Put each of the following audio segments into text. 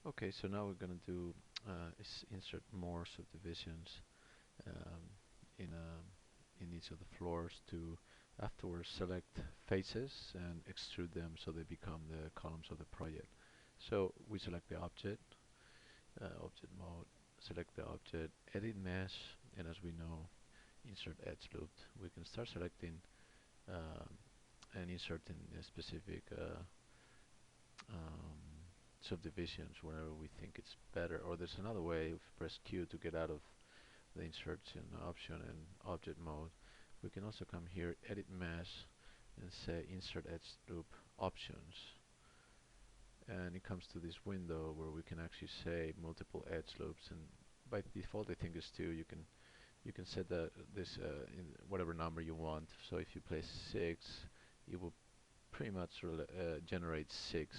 Okay, so now we're going to do is insert more subdivisions um, in in each of the floors to afterwards select faces and extrude them so they become the columns of the project. So we select the object, object mode, select the object, edit mesh, and as we know, insert edge loop. We can start selecting um, and inserting a specific um, subdivisions whenever we think it's better. Or there's another way, if we press Q to get out of the insertion option and object mode, we can also come here, edit mesh, and say insert edge loop options. And it comes to this window where we can actually say multiple edge loops, and by default I think it's 2. You can set this in whatever number you want. So if you place 6, it will pretty much generate 6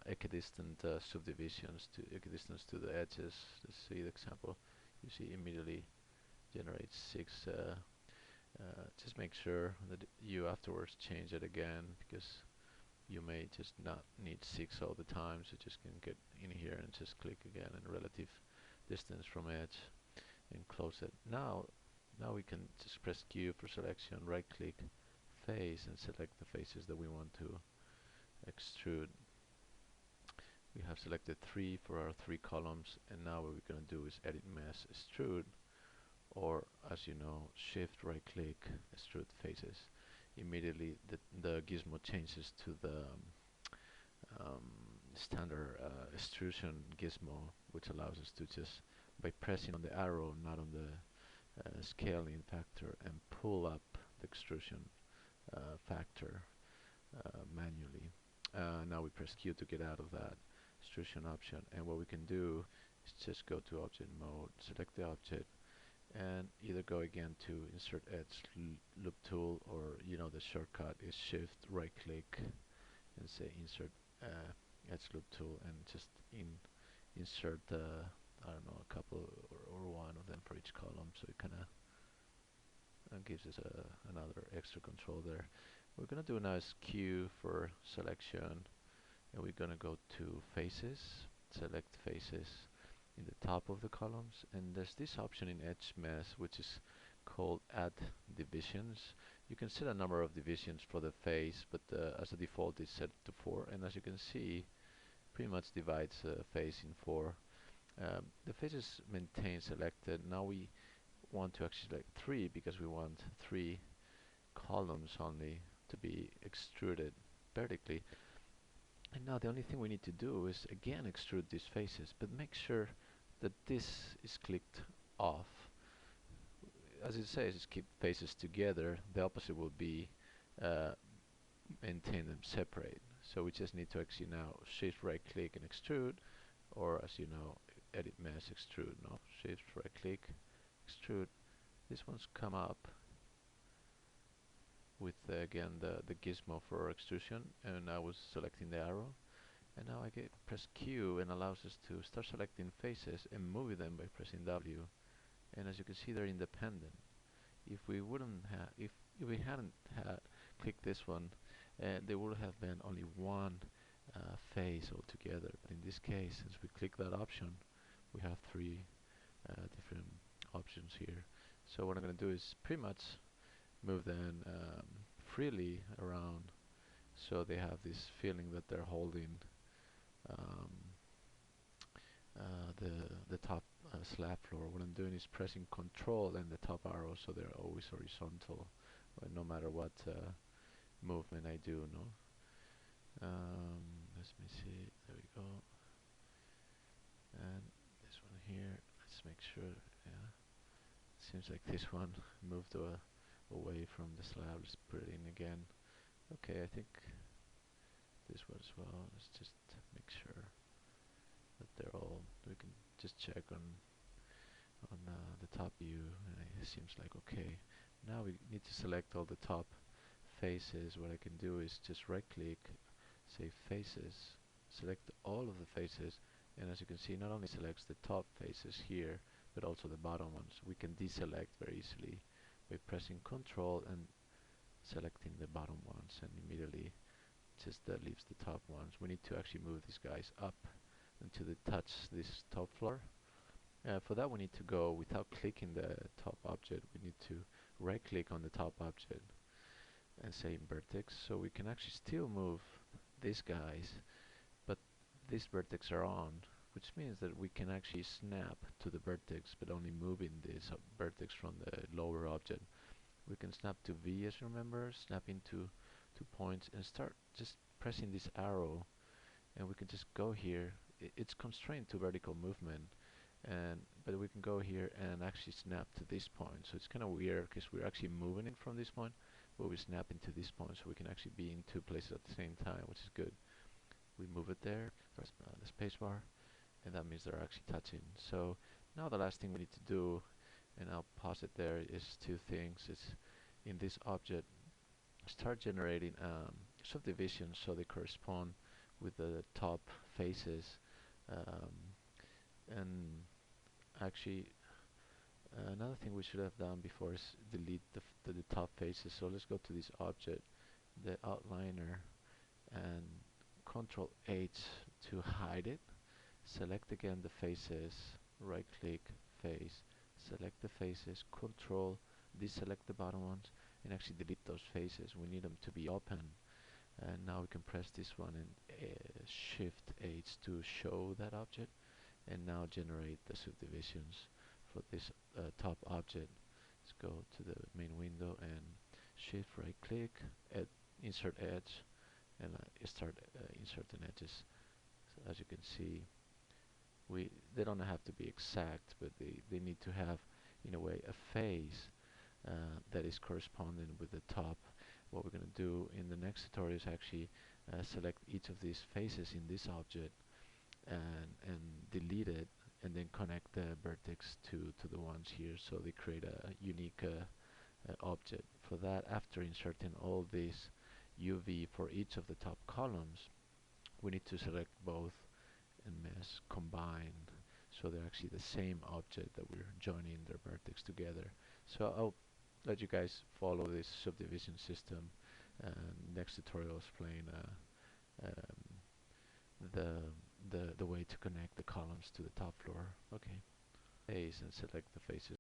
equidistant subdivisions to equidistance to the edges. Let's see the example. You see immediately generates 6. Just make sure that you afterwards change it again, because you may just not need 6 all the time. So just can get in here and just click again in relative distance from edge and close it. Now we can just press Q for selection, right click face, and select the faces that we want to extrude. We have selected 3 for our 3 columns, and now what we're going to do is edit mesh extrude, or as you know, shift right click extrude faces. Immediately the gizmo changes to the um, standard extrusion gizmo, which allows us to just, by pressing on the arrow, not on the scaling factor, and pull up the extrusion factor manually. Now we press Q to get out of that extrusion option, and what we can do is just go to object mode, select the object, and either go again to insert edge loop tool, or the shortcut is shift right click and say insert edge loop tool, and just insert I don't know, a couple or one of them for each column, so it kind of gives us another extra control there. What we're going to do now is Q for selection, and we're going to go to faces, select faces in the top of the columns, and there's this option in edge mesh which is called add divisions. You can set a number of divisions for the face, but as a default it's set to 4, and as you can see, pretty much divides the face in 4. The faces maintain selected. Now we want to actually select 3, because we want 3 columns only to be extruded vertically. And now the only thing we need to do is again extrude these faces, but make sure that this is clicked off. As it says, it's keep faces together. The opposite will be maintain them separate. So we just need to actually now shift right click and extrude, or as you know, edit mesh extrude. No, shift right click extrude. These ones come up with again the gizmo for extrusion, and I was selecting the arrow, and now I press Q, and allows us to start selecting faces and moving them by pressing W. And as you can see, they're independent. If we wouldn't have, if we hadn't clicked this one, there would have been only one face altogether. But in this case, since we click that option, we have 3 different options here. So what I'm going to do is pretty much move them freely around, so they have this feeling that they're holding um, the top slab floor. What I'm doing is pressing Control and the top arrow, so they're always horizontal, no matter what movement I do. No. Let me see. There we go. And this one here. Let's make sure. Yeah. Seems like this one moved away from the slab. Let's put it in again. Okay, I think this one as well. Let's just make sure that they're all. We can just check on the top view, and it seems like okay. Now we need to select all the top faces. What I can do is just right click, say faces, select all of the faces, and as you can see, not only selects the top faces here, but also the bottom ones. We can deselect very easily by pressing Control and selecting the bottom ones, and immediately just leaves the top ones. We need to actually move these guys up until it touches this top floor. For that we need to go, without clicking the top object, we need to right click on the top object and say vertex, so we can actually still move these guys, but these vertex are on, which means that we can actually snap to the vertex, but only moving this vertex from the lower object. We can snap to V, as you remember, snap into 2 points and start just pressing this arrow, and we can just go here. It's constrained to vertical movement, but we can go here and actually snap to this point. So it's kind of weird because we're actually moving it from this point, but we snap into this point, so we can actually be in two places at the same time, which is good. We move it there, press the spacebar, and that means they're actually touching. So now the last thing we need to do, and I'll pause it there, is two things. It's in this object, start generating subdivisions so they correspond with the top faces, um, and actually another thing we should have done before is delete the top faces. So let's go to this object, the outliner, and Control H to hide it. Select again the faces, right click, face, select the faces, Control, deselect the bottom ones, and actually delete those faces. We need them to be open. And now we can press this one and Shift H to show that object, and now generate the subdivisions for this top object. Let's go to the main window and Shift right click, insert edge, and start inserting edges. So as you can see, they don't have to be exact, but they need to have, in a way, a face that is corresponding with the top. What we're going to do in the next tutorial is actually select each of these faces in this object and delete it, and then connect the vertex to the ones here, so they create a unique object. For that, after inserting all these UV for each of the top columns, we need to select both and mesh combine, so they're actually the same object that we're joining their vertex together. So I'll let you guys follow this subdivision system, and next tutorial is explain the way to connect the columns to the top floor. Okay, face, and select the faces